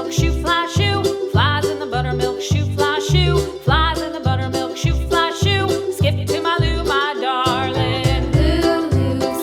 buttermilk shoe fly shoe. Flies in the buttermilk shoe fly shoe. Flies in the buttermilk shoe fly shoe. Skip to my Lou, my darling. Lou,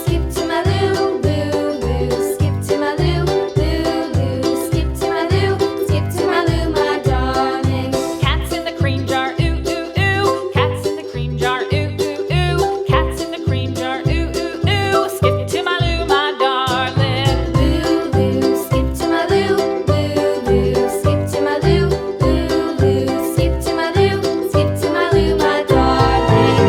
skip to my Lou, Lou, skip to my Lou, Lou, skip to my Lou, skip to my Lou, my darling. Cats in the cream jar, ooh, ooh, ooh. Cats in the cream jar, ooh, ooh, ooh. Cats in the cream jar, ooh, ooh, ooh. Skip to my Lou, my darling. Lou, skip to my Lou, Lou, skip to my Lou, Lou, skip to my Lou, skip to my Lou, my darling.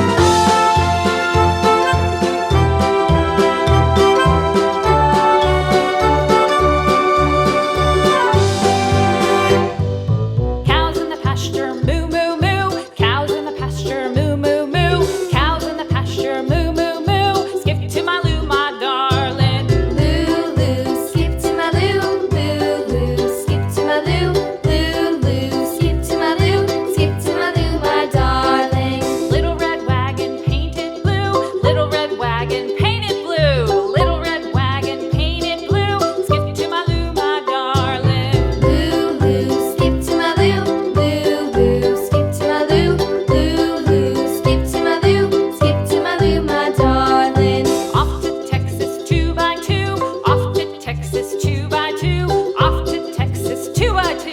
Cows in the pasture, moo, moo, moo. Cows in the pasture, moo, moo, moo. Cows in the pasture, moo, moo, moo. Skip to my Lou, my darling. Lou, skip to my Lou, Lou, skip to my Lou, Lou, skip to my Lou, skip to my Lou, my darling. Little red wagon painted blue. Little red wagon painted blue. Little red wagon painted blue. Skip to my Lou, my darling. Lou, skip to my Lou, Lou, skip to my Lou, Lou, skip to my Lou, skip to my Lou, my darling. Off to Texas 2x2. Off to Texas 2x2. Off to Texas 2x2.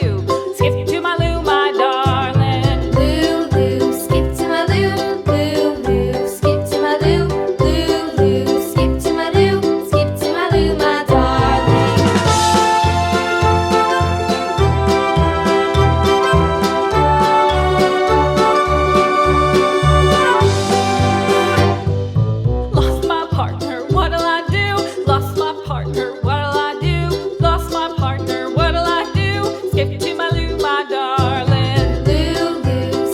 Skip to my Lou, my darling. Lou, skip to my Lou, Lou, skip to my Lou, Lou, skip to my Lou, skip to my Lou, my darling. Lost my partner, what'll I do? Lost my partner, what'll I do? Lost my partner, what'll I do? Skip to my Lou, my darling. Lou,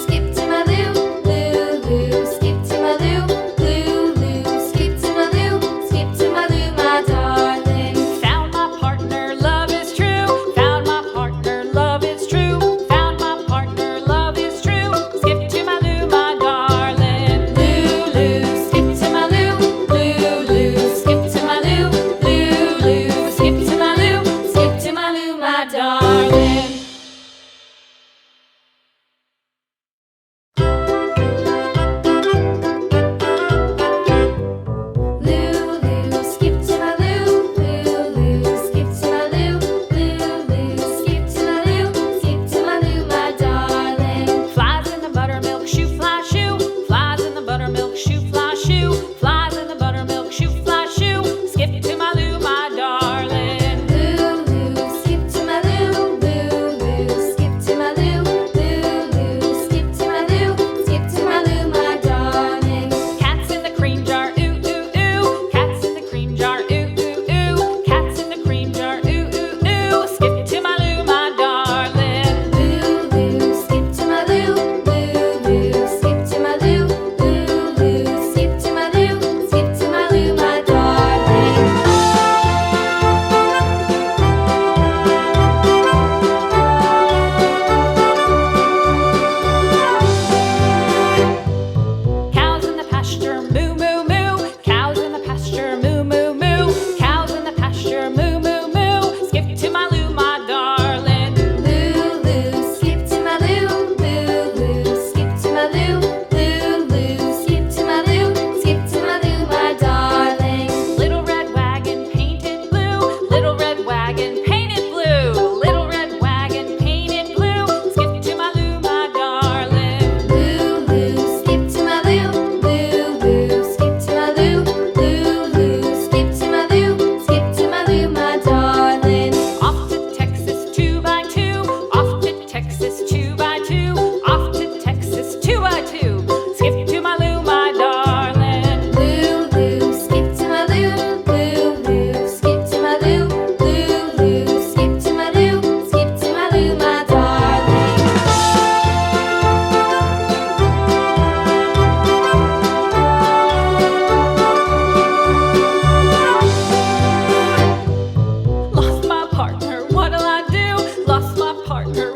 skip to my Lou, Lou, skip to my Lou, Lou, skip to my Lou, skip to my Lou, my darling. Found my partner, love is true. Found my partner, love is true. Found my partner, love is true. Skip to my Lou, my darling. Lou, skip to my Lou, Lou, skip to my Lou, Lou, skip to my Lou, skip to my Lou, my darling. Lou, skip to my Lou, Lou, skip to my Lou, Lou, skip to my Lou, skip to my Lou, my darling. Flies in the buttermilk shoe fly shoe. Flies in the buttermilk shoe fly shoe. Flies in the buttermilk shoe fly shoe. Skip to my Lou, my darling. Lou, skip to my Lou, Lou, skip to my Lou, Lou, skip to my Lou, skip to my Lou, my darling. Cats in the cream jar, ooh, ooh, ooh. Cats in the cream jar, ooh, ooh, ooh. Cats in the cream jar, ooh, ooh, ooh. Skip to my Lou, my darling. Lou, skip to my Lou, Lou, skip to my Lou, Lou, skip to my Lou, skip to my Lou, my darling. Cows in the pasture, moo, moo, moo. Cows in the pasture, moo, moo, moo. Cows in the pasture, moo, moo, moo. Skip to my Lou, my darling. Lou, skip to my Lou, Lou, skip to my Lou, Lou, skip to my Lou, skip to my Lou, my darling. Little red wagon painted blue. Little red wagon painted blue. Little red wagon painted blue. Skip to my Lou, my darling. Lou, skip to my Lou, Lou, skip to my Lou, Lou, skip to my Lou, skip to my Lou, my darling. Off to Texas 2x2. Off to Texas 2x2. Off to Texas 2x2. Skip to my Lou, my darling. Lou, skip to my Lou, Lou, skip to my Lou, Lou, skip to my Lou, skip to my Lou, my darling. Lost my partner, what'll I do? Lost my partner,